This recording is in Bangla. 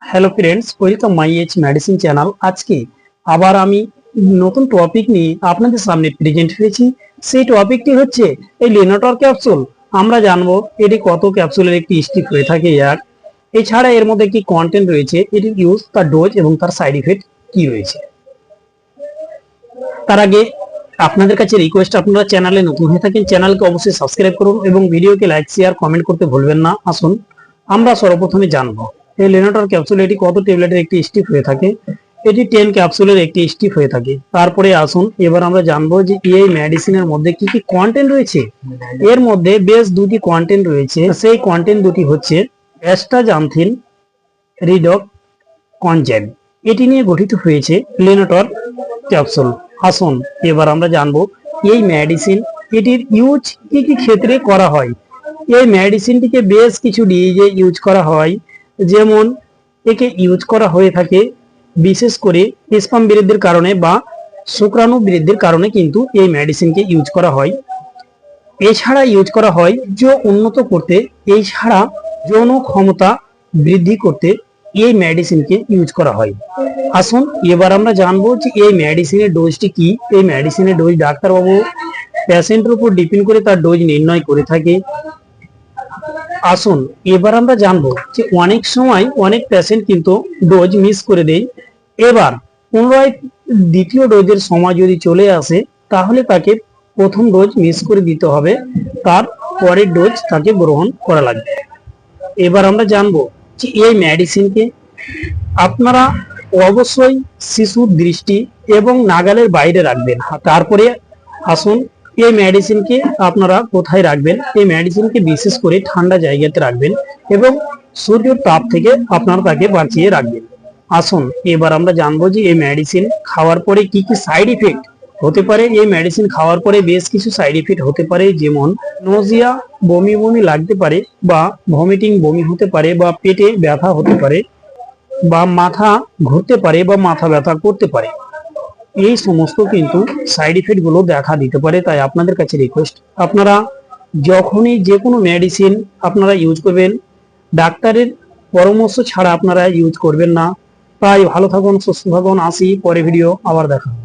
Hello friends, welcome my H medicine channel. আজকে আবার আমি নতুন টপিক নিয়ে আপনাদের সামনে প্রেজেন্ট হয়েছি। সেই টপিকটি হচ্ছে এই লেনোটর ক্যাপসুল। আমরা জানবো এটি কত ক্যাপসুলের একটি স্টিক হয়ে থাকে এক, এছাড়া এর মধ্যে কি কন্টেন্ট রয়েছে, এটির ইউজ, তার ডোজ এবং তার সাইড ইফেক্ট কি রয়েছে। তার আগে আপনাদের কাছে রিকোয়েস্ট, আপনারা চ্যানেলে নতুন হয়ে থাকেন চ্যানেলকে অবশ্যই সাবস্ক্রাইব করুন এবং ভিডিওকে লাইক শেয়ার কমেন্ট করতে ভুলবেন না। আসুন আমরা সর্বপ্রথমে জানবো এই লেনোটর ক্যাপসুল এটি কত ট্যাবলেটের একটি স্টিক হয়ে থাকে। এটি 10 ক্যাপসুলের একটি স্টিক হয়ে থাকে। তারপরে আসুন এবার আমরা জানবো যে এই মেডিসিনের মধ্যে কি কি কন্টেন্ট রয়েছে। এর মধ্যে বেশ দুটি কন্টেন্ট রয়েছে, সেই কন্টেন্ট দুটি হচ্ছে অ্যাস্টাজান্থিন রিডক কনজেন। এটি নিয়ে গঠিত হয়েছে লেনোটর ক্যাপসুল। আসুন এবার আমরা জানবো এই মেডিসিন এটির ইউজ কি কি ক্ষেত্রে করা হয়। এই মেডিসিনটিকে বেশ কিছু ডিজিজে ইউজ করা হয়, যেমন একে ইউজ করা হয়ে থাকে বিশেষ করে স্পাম বৃদ্ধির কারণে বা শুক্রাণু বৃদ্ধির কারণে কিন্তু এই মেডিসিনকে ইউজ করা হয়। এছাড়া ইউজ করা হয় উন্নত করতে, এছাড়া যৌন ক্ষমতা বৃদ্ধি করতে এই মেডিসিনকে ইউজ করা হয়। আসুন এবার আমরা জানবো যে এই মেডিসিনের ডোজটি কি। এই মেডিসিনের ডোজ ডাক্তারবাবু পেশেন্টের উপর ডিপেন্ড করে তার ডোজ নির্ণয় করে থাকে। আসুন এবার আমরা জানবো যে অনেক সময় অনেক পেশেন্ট কিন্তু ডোজ মিস করে দেয়। এবার পুনরায় দ্বিতীয় ডোজের সময় যদি চলে আসে তাহলে তাকে প্রথম ডোজ মিস করে দিতে হবে, তার পরের ডোজ তাকে গ্রহণ করা লাগবে। এবার আমরা জানবো যে এই মেডিসিনকে আপনারা অবশ্যই শিশুর দৃষ্টি এবং নাগালের বাইরে রাখবেন। তারপরে আসুন এই মেডিসিনকে আপনারা কোথায় রাখবেন। এই মেডিসিনকে বিশেষ করে ঠান্ডা জায়গাতে রাখবেন এবং সূর্যের তাপ থেকে আপনারা তাকে বাঁচিয়ে রাখবেন। আসুন এবার আমরা জানবো যে এই মেডিসিন খাওয়ার পরে কি কি সাইড ইফেক্ট হতে পারে। এই মেডিসিন খাওয়ার পরে বেশ কিছু সাইড ইফেক্ট হতে পারে, যেমন নোজিয়া, বমি বমি লাগতে পারে বা ভমিটিং বমি হতে পারে বা পেটে ব্যথা হতে পারে বা মাথা ঘুরতে পারে বা মাথা ব্যথা করতে পারে। এই সমস্ত কিন্তু সাইড ইফেক্ট গুলো দেখা দিতে পারে। তাই আপনাদের কাছে রিকোয়েস্ট, আপনারা যখনই যে কোনো মেডিসিন আপনারা ইউজ করবেন ডাক্তারের পরামর্শ ছাড়া আপনারা ইউজ করবেন না। তাই ভালো থাকুন, সুস্থ থাকুন। আসি পরে ভিডিও আবার দেখা হবে।